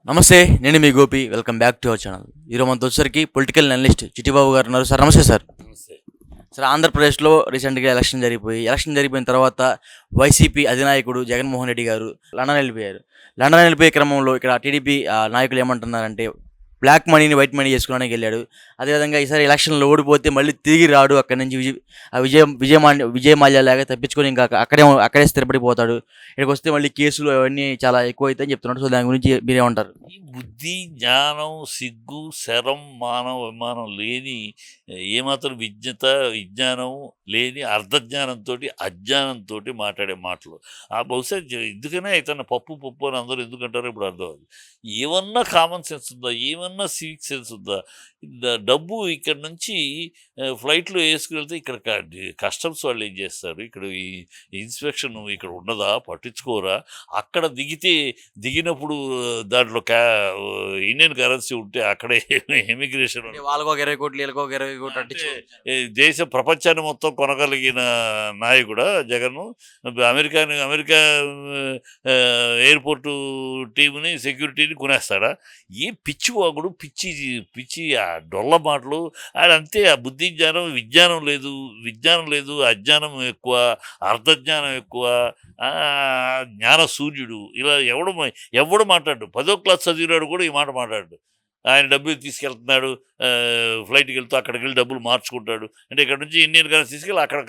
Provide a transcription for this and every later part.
నమస్తే. నేను మీ Gopi. Welcome back to our channel. ఈరోజు మనతో వచ్చేసరికి పొలిటికల్ అనలిస్ట్ చిట్టిబాబు గారు ఉన్నారు. సార్ నమస్తే సార్. నమస్తే. సార్, ఆంధ్రప్రదేశ్లో రీసెంట్గా ఎలక్షన్ జరిగిపోయిన తర్వాత వైసీపీ అధినాయకుడు జగన్మోహన్ రెడ్డి గారు లండన్ వెళ్ళిపోయారు. లండన్ వెళ్ళిపోయే క్రమంలో ఇక్కడ టీడీపీ నాయకులు ఏమంటున్నారంటే బ్లాక్ మనీని వైట్ మనీ చేసుకోవడానికి వెళ్ళాడు. అదేవిధంగా ఈసారి ఎలక్షన్లో ఓడిపోతే మళ్ళీ తిరిగి రాడు. అక్కడి నుంచి విజయమాల్యాలాగా తప్పించుకొని ఇంకా అక్కడే స్థిరపడిపోతాడు. ఇక్కడికి వస్తే మళ్ళీ కేసులు అవన్నీ చాలా ఎక్కువ అవుతాయని చెప్తున్నాడు. సో దాని గురించి మీరేమంటారు? ఈ బుద్ధి, జ్ఞానం, సిగ్గు, శరం, మానం, అభిమానం లేని ఏమాత్రం విజ్ఞానం లేని అర్ధజ్ఞానంతో అజ్ఞానంతో మాట్లాడే మాటలు. బహుశా ఎందుకనే ఇతను పప్పు అని అందరూ ఎందుకంటారో ఇప్పుడు అర్థం అవుతుంది. ఏమన్నా కామన్ సెన్స్ ఉందా? ఏమన్నా సివిక్ సెన్స్ ఉందా? డబ్బు ఇక్కడ నుంచి ఫ్లైట్లో వేసుకువెళ్తే ఇక్కడ కస్టమ్స్ వాళ్ళు ఏం చేస్తారు? ఇక్కడ ఈ ఇన్స్పెక్షన్ ఇక్కడ ఉండదా? పట్టించుకోరా? అక్కడ దిగినప్పుడు దాంట్లో ఇండియన్ కరెన్సీ ఉంటే అక్కడే ఎమిగ్రేషన్ వాళ్ళకు ఒక 20 కోట్లు, వీళ్ళకి ఒక 20 కోట్లు అట్టించు. దేశ ప్రపంచాన్ని మొత్తం కొనగలిగిన నాయకుడా జగన్? అమెరికా ఎయిర్పోర్టు టీముని, సెక్యూరిటీని కొనేస్తాడా? ఏ పిచ్చివాగుడు, పిచ్చి ఆ డొల్ల మాటలు. ఆడంతే. ఆ బుద్ధి విజ్ఞానం లేదు, అజ్ఞానం ఎక్కువ, అర్ధజ్ఞానం ఎక్కువ, జ్ఞాన సూర్యుడు. ఇలా ఎవడు మాట్లాడు. 10వ క్లాస్ చదివినాడు కూడా ఈ మాట మాట్లాడు. ఆయన డబ్బులు తీసుకెళ్తున్నాడు, ఫ్లైట్కి వెళ్తూ అక్కడికి వెళ్ళి డబ్బులు మార్చుకుంటాడు. అంటే ఇక్కడ నుంచి ఇండియన్ కరెన్సీ తీసుకెళ్ళి అక్కడ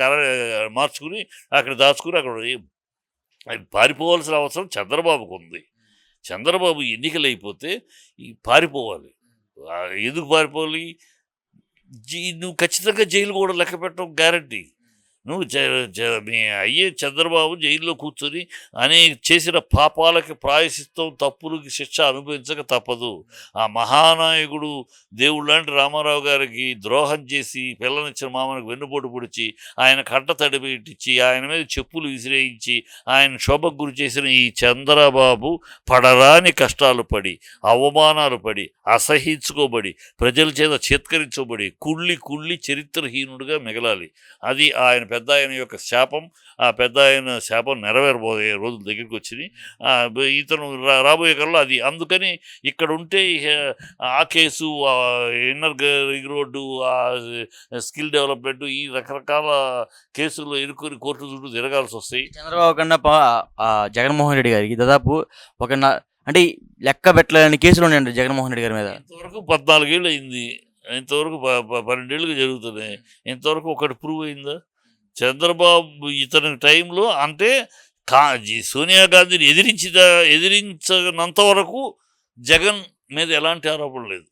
మార్చుకుని అక్కడ దాచుకుని అక్కడ ఆయన పారిపోవాల్సిన అవసరం చంద్రబాబుకు ఉంది. చంద్రబాబు ఎన్నికలు అయిపోతే పారిపోవాలి. ఎందుకు పారిపోవాలి? నువ్వు ఖచ్చితంగా జైలు కూడా లెక్క పెట్టడం గ్యారంటీ. నువ్వు మీ అయ్యే చంద్రబాబు జైల్లో కూర్చొని చేసిన పాపాలకి ప్రాయశ్చిత్తం, తప్పులకి శిక్ష అనుభవించక తప్పదు. ఆ మహానాయకుడు దేవుడు లాంటి రామారావు గారికి ద్రోహం చేసి పిల్లనిచ్చిన మామనికి వెన్నుపోటు పొడిచి ఆయన కంట తడిపెట్టించి ఆయన మీద చెప్పులు విసిరేయించి ఆయన శోభకు గురి చేసిన ఈ చంద్రబాబు పడరాని కష్టాలు పడి, అవమానాలు పడి, అసహించుకోబడి, ప్రజల చేత చేత్కరించబడి కుళ్ళి చరిత్రహీనుడిగా మిగలాలి. అది ఆయన పెద్ద ఆయన యొక్క శాపం. ఆ పెద్ద ఆయన శాపం నెరవేరబోయే రోజులు దగ్గరికి వచ్చినాయి. ఇతను రాబోయే కాలంలో అది. అందుకని ఇక్కడ ఉంటే ఆ case, inner ring road, skill development, ఈ రకరకాల కేసుల్లో ఎదుర్కొని కోర్టు చుట్టూ తిరగాల్సి వస్తాయి. చంద్రబాబు కన్నా జగన్మోహన్ రెడ్డి గారికి దాదాపు ఒక అంటే లెక్క పెట్టలేని కేసులు ఉన్నాయండి జగన్మోహన్ రెడ్డి గారి మీద. ఇంతవరకు 14 ఏళ్ళు అయింది. ఇంతవరకు 12 ఏళ్ళుగా జరుగుతున్నాయి. ఇంతవరకు ఒకటి ప్రూవ్ అయిందా? చంద్రబాబు ఇతని టైంలో అంటే సోనియా గాంధీని ఎదిరించినంత వరకు జగన్ మీద ఎలాంటి ఆరోపణ లేదు.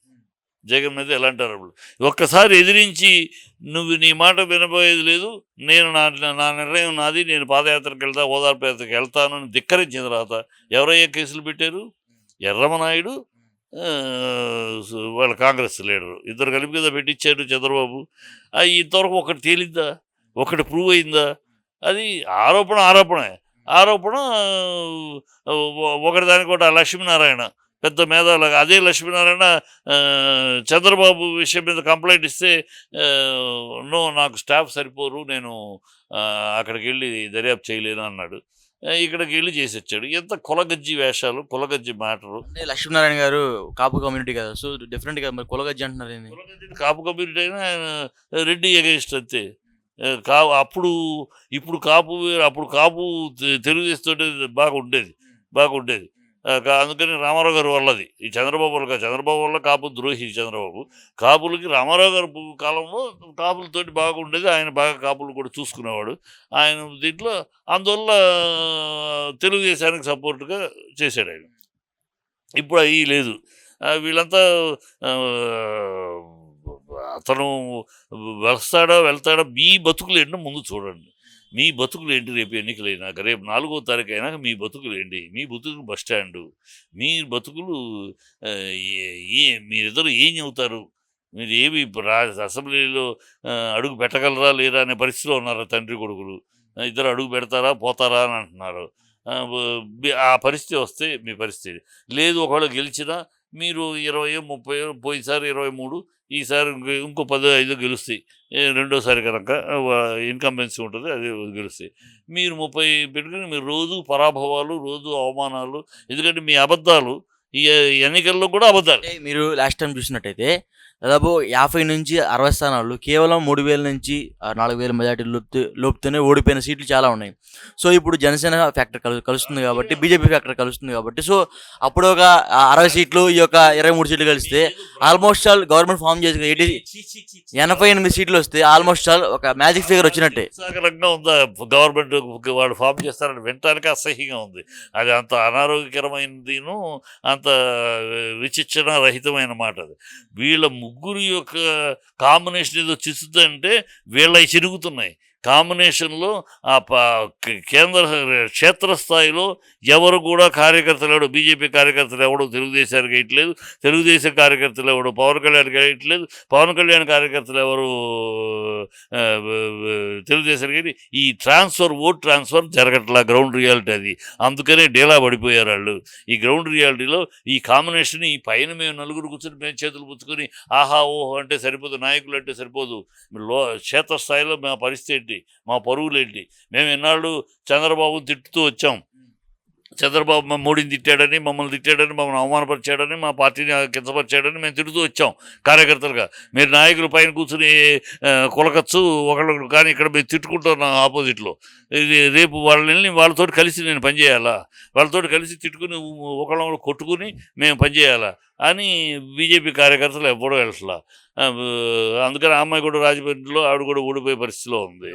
ఒక్కసారి ఎదిరించి నువ్వు నీ మాట వినబోయేది లేదు, నేను నా నిర్ణయం నాది, నేను పాదయాత్రకు వెళ్తా, ఓదార్పు యాత్రకు వెళ్తాను అని ధిక్కరించిన తర్వాత ఎవరయ్యా కేసులు పెట్టారు? ఎర్రమనాయుడు, వాళ్ళ కాంగ్రెస్ లీడరు, ఇద్దరు కలిపి కదా పెట్టించాడు చంద్రబాబు. ఇంతవరకు ఒకటి తేలిద్దా? ఒకటి ప్రూవ్ అయిందా? అది ఆరోపణ ఒకటి దానికి ఒకటి. లక్ష్మీనారాయణ పెద్ద మేధావులాగా, అదే లక్ష్మీనారాయణ చంద్రబాబు విషయం మీద కంప్లైంట్ ఇస్తే నాకు స్టాఫ్ సరిపోరు, నేను అక్కడికి వెళ్ళి దర్యాప్తు చేయలేను అన్నాడు. ఇక్కడికి వెళ్ళి చేసి వచ్చాడు. ఎంత కులగజ్జి వేషాలు, కులగజ్జి మ్యాటరు. లక్ష్మీనారాయణ గారు కాపు కమ్యూనిటీ కదా, సో డిఫరెంట్గా మరి కులగజ్జి అంటున్నారు. కాపు కమ్యూనిటీ అయినా రెడ్డి ఎగేస్ట్ అంతే. ఇప్పుడు కాపు వేరు. అప్పుడు కాపు తెలుగుదేశంతో బాగుండేది. అందుకని రామారావు గారు వల్లది. ఈ చంద్రబాబు వల్ల కాపు ద్రోహి చంద్రబాబు. కాపులకి రామారావు గారు కాలంలో కాపులతోటి బాగుండేది. ఆయన బాగా కాపులు కూడా చూసుకునేవాడు. ఆయన దీంట్లో అందువల్ల తెలుగుదేశానికి సపోర్ట్గా చేశాడు ఆయన. ఇప్పుడు అవి లేదు. వీళ్ళంతా అతను వెళ్తాడా? మీ బతుకులు ఏంటో ముందు చూడండి. మీ బతుకులు ఏంటి? రేపు ఎన్నికలైనాక, రేపు 4వ తారీఖు అయినాక మీ బతుకులు ఏంటి? మీ బతుకులు బస్టాండు, మీ బతుకులు మీరిద్దరు ఏం చెబుతారు? మీరు ఏమి అసెంబ్లీలో అడుగు పెట్టగలరా లేరా అనే పరిస్థితిలో ఉన్నారా? తండ్రి కొడుకులు ఇద్దరు అడుగు పెడతారా పోతారా అని అంటున్నారు. ఆ పరిస్థితి వస్తే మీ పరిస్థితి లేదు. ఒకవేళ గెలిచినా మీరు 20, 30, పోయినసారి 23, ఈసారి ఇంకో 15 గెలుస్తాయి. రెండోసారి కనుక ఇన్కంబెన్సీ ఉంటుంది, అది గెలుస్తాయి. మీరు 30 పెట్టుకుని మీరు రోజు పరాభవాలు, రోజు అవమానాలు. ఎందుకంటే మీ అబద్ధాలు ఈ ఎన్నికల్లో కూడా అబద్ధాలు. అంటే మీరు లాస్ట్ టైం చూసినట్టయితే దాదాపు 50 నుంచి 60 స్థానాలు కేవలం 3000 నుంచి 4000 మెజార్టీ లోపుతోనే ఓడిపోయిన సీట్లు చాలా ఉన్నాయి. సో ఇప్పుడు జనసేన ఫ్యాక్టర్ కలుస్తుంది కాబట్టి, బీజేపీ ఫ్యాక్టర్ కలుస్తుంది కాబట్టి, సో అప్పుడు ఒక 60 సీట్లు, ఈ యొక్క 23 సీట్లు కలిస్తే ఆల్మోస్ట్ ఆల్ గవర్నమెంట్ ఫామ్ చేసి 88 సీట్లు వస్తే ఆల్మోస్ట్ ఆల్ ఒక మ్యాజిక్ ఫిగర్ వచ్చినట్టే. ఉత్సాహకరంగా ఉందా గవర్నమెంట్ వాళ్ళు ఫామ్ చేస్తారని వినటానికి అసహ్యంగా ఉంది. అది అంత అనారోగ్యకరమైనదిను, అంత విచక్షణ రహితమైన మాట అది. వీళ్ళ ముగ్గురు యొక్క కాంబినేషన్ ఏదో చిస్తుందంటే వీళ్ళవి చిరుగుతున్నాయి. కాంబినేషన్లో ఆ కేంద్ర క్షేత్రస్థాయిలో ఎవరు కూడా కార్యకర్తలు ఎవడు, బీజేపీ కార్యకర్తలు ఎవడు తెలుగుదేశానికి వేయట్లేదు, తెలుగుదేశం కార్యకర్తలు ఎవడు పవన్ కళ్యాణ్కి వేయట్లేదు, పవన్ కళ్యాణ్ కార్యకర్తలు ఎవరు తెలుగుదేశానికి. ఈ ఓట్ ట్రాన్స్ఫర్ జరగట్లా, గ్రౌండ్ రియాలిటీ అది. అందుకనే డేలా పడిపోయారు వాళ్ళు. ఈ గ్రౌండ్ రియాలిటీలో ఈ కాంబినేషన్, ఈ పైన మేము నలుగురు కూర్చొని మేము చేతులు పుచ్చుకొని ఆహా ఓహో అంటే సరిపోదు, నాయకులు అంటే సరిపోదు, క్షేత్రస్థాయిలో మా పరిస్థితి ఏంటి, మా పరువులు ఏంటి. మేము ఎన్నాళ్ళు చంద్రబాబుని తిట్టుతూ వచ్చాం. చంద్రబాబు మోడీని తిట్టాడని, మమ్మల్ని తిట్టాడని, మమ్మల్ని అవమానపరిచాడని, మా పార్టీని కించపరిచాడని మేము తిడుతూ వచ్చాం కార్యకర్తలుగా. మీరు నాయకులు పైన కూర్చుని కులకచ్చు ఒకళ్ళు, కానీ ఇక్కడ మేము తిట్టుకుంటున్నాం ఆపోజిట్లో. రేపు వాళ్ళని వాళ్ళతో కలిసి నేను పనిచేయాలా, వాళ్ళతో కలిసి తిట్టుకుని ఒకళ్ళ కొట్టుకుని మేము పనిచేయాలా అని బీజేపీ కార్యకర్తలు ఎవ్వడూ వెళ్ళట్లా. అందుకని ఆ అమ్మాయి కూడా రాజమండ్రిలో ఆవిడ కూడా ఓడిపోయే పరిస్థితిలో ఉంది.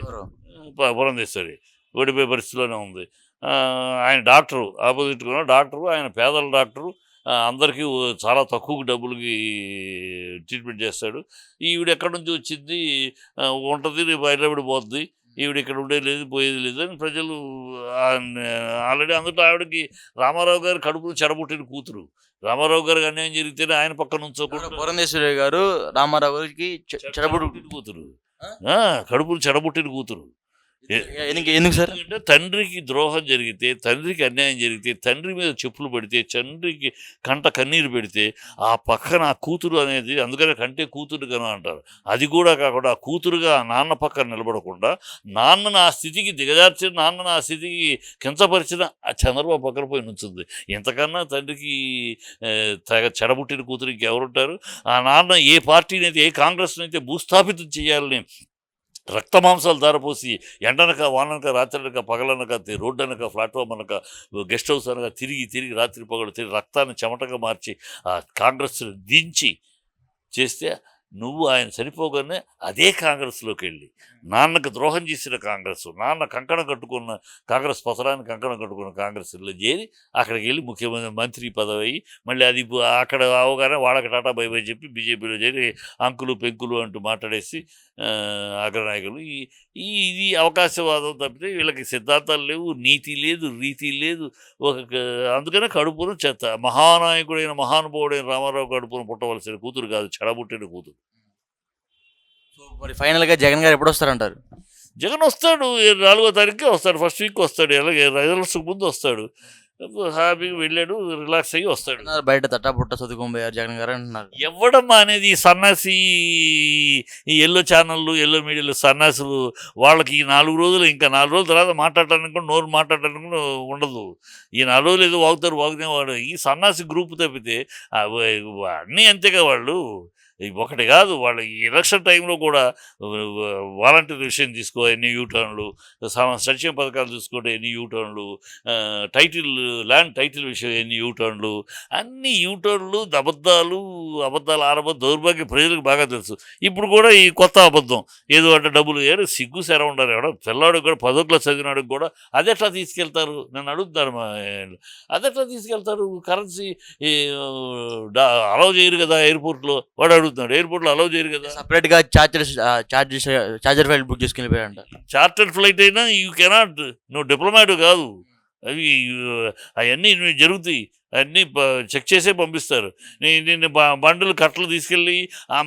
పురంధేశ్వరి ఓడిపోయే పరిస్థితిలోనే ఉంది. ఆయన డాక్టరు, ఆపోజిట్గా డాక్టరు, ఆయన పేదల డాక్టరు, అందరికీ చాలా తక్కువ డబ్బులకి ట్రీట్మెంట్ చేస్తాడు. ఈవిడ ఎక్కడి నుంచి వచ్చింది, ఉంటుంది, రేపు హైదరాబాద్ పోతుంది, ఈవిడ ఇక్కడ ఉండేది లేదు పోయేది లేదు అని ప్రజలు ఆల్రెడీ. అందులో ఆవిడకి రామారావు గారు కడుపును చెడబుట్టిన కూతురు. రామారావు గారికి అన్యాయం జరిగితేనే ఆయన పక్కన ఉంచకుండా పురంధేశ్వరి గారు రామారావు గారికి చెడబుట్టిన కూతురు, కడుపును చెడబుట్టిన కూతురు. ఎందుకు సార్? అంటే తండ్రికి ద్రోహం జరిగితే, తండ్రికి అన్యాయం జరిగితే, తండ్రి మీద చెప్పులు పెడితే, తండ్రికి కంట కన్నీరు పెడితే ఆ పక్కన ఆ కూతురు అనేది, అందుకనే కంటే కూతురు కను అంటారు. అది కూడా కాకుండా ఆ కూతురుగా నాన్న పక్కన నిలబడకుండా, నాన్నను ఆ స్థితికి దిగజార్చిన, నాన్నను ఆ స్థితికి కించపరిచిన ఆ చంద్రబాబు పక్కన పోయి నుంచుంది. ఇంతకన్నా తండ్రికి చెడబుట్టిన కూతురు ఇంకెవరుంటారు? ఆ నాన్న ఏ పార్టీని అయితే, ఏ కాంగ్రెస్ని అయితే భూస్థాపితం చేయాలని రక్తమాంసాలు ధారపోసి ఎండనక వాననక రాత్రనక పగలనక రోడ్డనక ప్లాట్ఫామ్ అనక గెస్ట్ హౌస్ అనక తిరిగి రాత్రి పగలు తిరిగి రక్తాన్ని చెమటగా మార్చి ఆ కాంగ్రెస్ని దించి చేస్తే, నువ్వు ఆయన సరిపోగానే అదే కాంగ్రెస్లోకి వెళ్ళి నాన్నకు ద్రోహం చేసిన కాంగ్రెస్, నాన్న కంకణం కట్టుకున్న కాంగ్రెస్ పసరాన్ని కంకణం కట్టుకున్న కాంగ్రెస్లో చేరి అక్కడికి వెళ్ళి ముఖ్యమంత్రి మంత్రి పదవి అయ్యి, మళ్ళీ అది అక్కడ అవగానే వాళ్ళకి టాటా బై బై చెప్పి బీజేపీలో చేరి అంకులు పెంకులు అంటూ మాట్లాడేసి అగ్రనాయకులు. ఇది అవకాశవాదం తప్పితే వీళ్ళకి సిద్ధాంతాలు లేవు, నీతి లేదు, రీతి లేదు. అందుకనే కడుపును చెత్త. మహానాయకుడైన మహానుభావుడైన రామారావు కడుపును పుట్టవలసిన కూతురు కాదు, చెడబుట్టిన కూతురు. సో మరి ఫైనల్గా జగన్ గారు ఎప్పుడు వస్తారంటారు? జగన్ వస్తాడు, 4వ తారీఖుకే వస్తాడు, ఫస్ట్ వీక్ వస్తాడు, ఎలాగే రిజల్ట్స్కి ముందు వస్తాడు. హ్యాపీగా వెళ్ళాడు, రిలాక్స్ అయ్యి వస్తాడు. బయట తట్టాపుట్ట చదువుకోబోయారు జగన్ గారు అంటున్నారు. ఎవడమ్మా అనేది ఈ సన్నాసి, ఈ ఎల్లో ఛానళ్ళు, ఎల్లో మీడియాలు సన్నాసులు, వాళ్ళకి ఈ 4 రోజులు, ఇంకా 4 రోజుల తర్వాత మాట్లాడటానికి కూడా నోరు మాట్లాడటానికి కూడా ఉండదు. ఈ 4 రోజులు ఏదో వాగుతారు, వాడు ఈ సన్నాసి గ్రూప్ తప్పితే అన్నీ అంతేగా. వాళ్ళు ఒకటి కాదు, వాళ్ళ ఈ ఎలక్షన్ టైంలో కూడా వాలంటీర్ విషయం తీసుకో ఎన్ని యూటర్న్లు, సంక్షేమ పథకాలు చూసుకోండి ఎన్ని యూటర్న్లు, ల్యాండ్ టైటిల్ విషయం ఎన్ని యూటర్న్లు, అన్ని యూటర్న్లు, అబద్ధాలు ఆరబద్దు దౌర్భాగ్య ప్రజలకు బాగా తెలుసు. ఇప్పుడు కూడా ఈ కొత్త అబద్ధం ఏదో అంటే డబ్బులు సిగ్గు సెర ఉండాలి. ఎవడో పిల్లాడికి కూడా 10వ క్లాస్ చదివినాడికి కూడా అదెట్లా తీసుకెళ్తారు, నన్ను అడుగుతారు. అదెట్లా తీసుకెళ్తారు? కరెన్సీ అలౌ చేయరు కదా ఎయిర్పోర్ట్లో. వాడు అడుగుతున్నాడు, ఎయిర్పోర్ట్లో అలౌ చేయరు కదా, సపరేట్గా చార్జర్ ఫ్లైట్ బుక్ చేసుకుని వెళ్ళిపోయారంట. చార్టర్ ఫ్లైట్ అయినా యూ కెనాట్, నువ్వు డిప్లొమాట్ కాదు, అవి అవన్నీ జరుగుతాయి, అన్నీ చెక్ చేసే పంపిస్తారు. నేను బండులు కట్టలు తీసుకెళ్ళి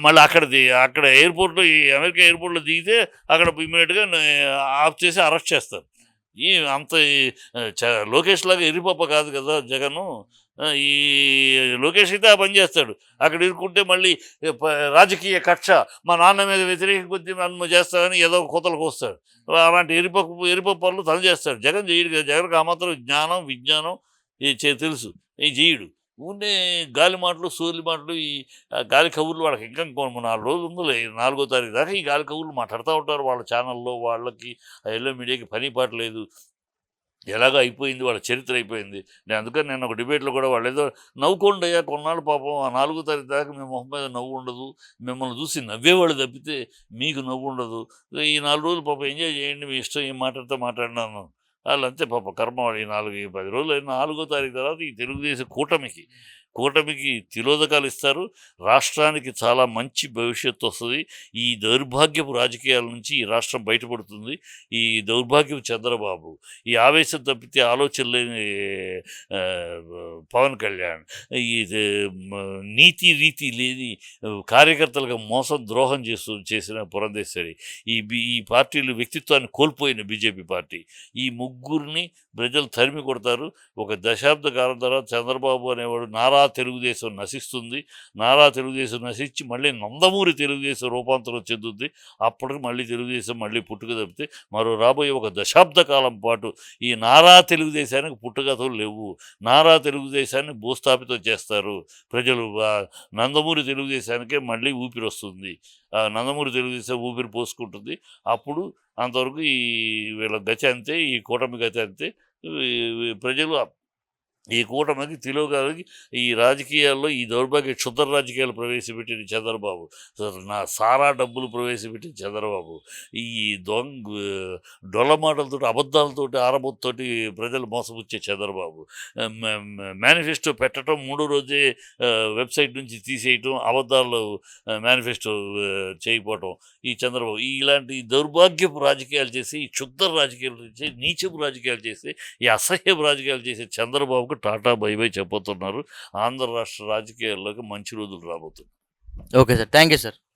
మళ్ళీ అక్కడ ఎయిర్పోర్ట్లో, అమెరికా ఎయిర్పోర్ట్లో దిగితే అక్కడ ఇమీడియట్గా ఆఫ్ చేసి అరెస్ట్ చేస్తారు. అంత లోకేష్ లాగా ఎరిపప్ప కాదు కదా జగను. ఈ లోకేష్ అయితే ఆ పని చేస్తాడు. అక్కడ ఇరుక్కుంటే మళ్ళీ రాజకీయ కక్ష, మా నాన్న మీద వ్యతిరేక కొద్దీ నన్ను చేస్తాడని ఏదో కోతలకు వస్తాడు. అలాంటి ఎరిపప్పు పనులు తను చేస్తాడు. జగన్ చేయడు కదా. జగన్కి ఆ మాత్రం జ్ఞానం విజ్ఞానం తెలుసు, ఈ చేయడు. ఊరినే గాలి మాటలు, సోది మాటలు, ఈ గాలి కబుర్లు వాళ్ళకి ఇంకా ఇంకో 4 రోజులు ఉందిలే. 4 తారీఖు దాకా ఈ గాలి కబుర్లు మాట్లాడుతా ఉంటారు వాళ్ళ ఛానల్‌లో. వాళ్ళకి ఆ యెల్లో మీడియాకి పని పాట లేదు. ఎలాగో అయిపోయింది. వాళ్ళ చరిత్ర అయిపోయింది. నేను అందుకని నేను ఒక డిబేట్‌లో కూడా వాళ్ళేదో నవ్వుకోండయ్యా కొన్నాళ్ళు పాపం ఆ 4 తారీఖు దాకా మీ మొహం మీద నవ్వుండదు. మిమ్మల్ని చూసి నవ్వేవాళ్ళు తప్పితే మీకు నవ్వుండదు. ఈ 4 రోజులు పాపం ఎంజాయ్ చేయండి. మీ ఇష్టం ఏం మాట్లాడితే మాట్లాడండి అన్నాను. ఆళ్ళంతే పాపం కర్మ వాళ్ళు ఈ 4, ఈ 10 రోజులు 4 తారీఖు తర్వాత ఈ తెలుగుదేశం కూటమికి తిలోదకాలు ఇస్తారు. రాష్ట్రానికి చాలా మంచి భవిష్యత్తు వస్తది. ఈ దౌర్భాగ్యపు రాజకీయాల నుంచి ఈ రాష్ట్రం బయటపడుతుంది. ఈ దౌర్భాగ్యపు చంద్రబాబు, ఈ ఆవేశం తప్పితే ఆలోచన లేని పవన్ కళ్యాణ్, ఈ నీతి రీతి లేని కార్యకర్తలకు మోసం ద్రోహం చేసిన పురంధేశ్వరి, ఈ పార్టీలు వ్యక్తిత్వాన్ని కోల్పోయిన బీజేపీ పార్టీ, ఈ ముగ్గురిని ప్రజలు తరిమి కొడతారు. ఒక దశాబ్ద కాలం తర్వాత చంద్రబాబు అనేవాడు నారా తెలుగుదేశం నశిస్తుంది. నారా తెలుగుదేశం నశించి మళ్ళీ నందమూరి తెలుగుదేశం రూపాంతరం చెందుద్ది. అప్పటికి మళ్ళీ తెలుగుదేశం మళ్ళీ పుట్టుక తప్పితే మరో రాబోయే ఒక దశాబ్ద కాలం పాటు ఈ నారా తెలుగుదేశానికి పుట్టుకథలు లేవు. నారా తెలుగుదేశాన్ని భూస్థాపితం చేస్తారు ప్రజలు. నందమూరి తెలుగుదేశానికే మళ్ళీ ఊపిరొస్తుంది. నందమూరి తెలుగుదేశం ఊపిరి పోసుకుంటుంది. అప్పుడు అంతవరకు ఈ వీళ్ళ గతి అంతే. ఈ కూటమి గతి అంతే. ప్రజలు ఈ కూటమికి తిలోగాలకి ఈ రాజకీయాల్లో ఈ దౌర్భాగ్య క్షుద్ర రాజకీయాలు ప్రవేశపెట్టిన చంద్రబాబు, సారా డబ్బులు ప్రవేశపెట్టిన చంద్రబాబు, ఈ డొల్ల మాటలతోటి, అబద్ధాలతోటి, ఆరబోతుతోటి ప్రజలు మోసపుచ్చే చంద్రబాబు, మేనిఫెస్టో పెట్టడం 3 రోజే వెబ్సైట్ నుంచి తీసేయటం, అబద్ధాలు మేనిఫెస్టో చేయకపోవటం ఈ చంద్రబాబు. ఇలాంటి దౌర్భాగ్యపు రాజకీయాలు చేసి, ఈ క్షుద్ర రాజకీయాలు చేసి, నీచపు రాజకీయాలు చేసి, ఈ అసహ్యపు రాజకీయాలు చేసే చంద్రబాబుకు టాటా బై బై చెప్పబోతున్నారు. ఆంధ్ర రాష్ట్ర రాజకీయాల్లోకి మంచి రోజులు రాబోతున్నాయి. Okay sir. Thank you sir.